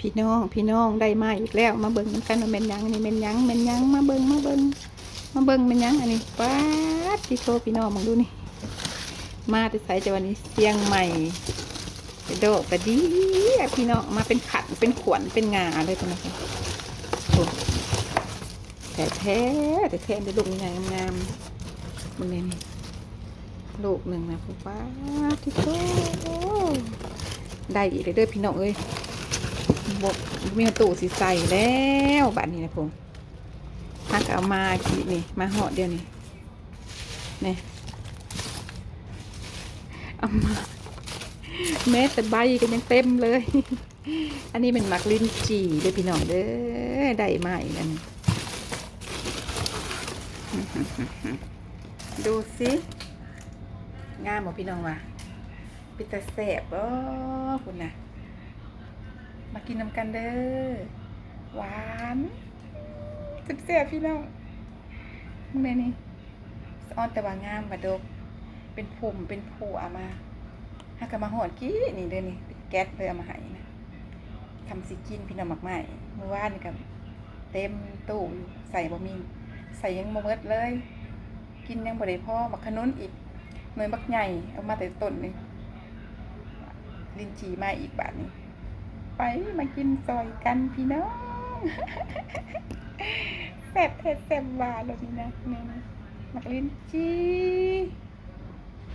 พี่น้องได้มาอีกแล้วมาเบิ่งกันว่าแม่นยังนี่แม่นยังมาเบิ่งแม่นยังอันนี้ป๊าดที่โทรพี่น้องมองดูนี่มาแต่ไสจังหวัดนี้เชียงใหม่ไปโดดกระดีพี่น้องมาเป็นขันเป็นขวัญเป็นงาเลยตรงนี้โอ้แต่แท้ได้ลูกใหญ่งามมันนี่ลูกหนึ่งนะปุ๊บป๊าดที่โทรได้อีกเลยเด้อพี่น้องเอ้ยบอกมีตู้สีใส่แล้วบัดนี้นะผมฮักเอามากี่นี่มาห่อเดียวนี่นี่เอามาแม้แต่ใบก็ยังเต็มเลยอันนี้เป็นมักลิ้นจี่เด้อพี่น้องเด้อได้มาอีกอันดูสิงามหมดพี่น้องว่ะปิตาแสบอ๋อคุณนะมากินน้ำกันเด้อหวานแซ่บพี่น้องมึงนี่อ้อนแต่ว่างามมาดกเป็นผมเป็นผูเอามาหากมาหอดกี้นี่เด้อนี่แก๊สเลยเอามาให้นะทำสิกินพี่น้องหมักใหม่เมื่อวานนี่กับเต็มตู้ใส่บะหมี่ใส่ยังโมเมิดเลยกินยังบ่ได้พอบักขนุนอีกหน่วยบักใหญ่เอามาแต่ต้นนี่ลิ้นจี่มาอีกบาทนี่ไปมากินซอยกันพี่น้องแซ่บเผ็ดแซ่บหวานแบบนี้นะมักลิ้นจี่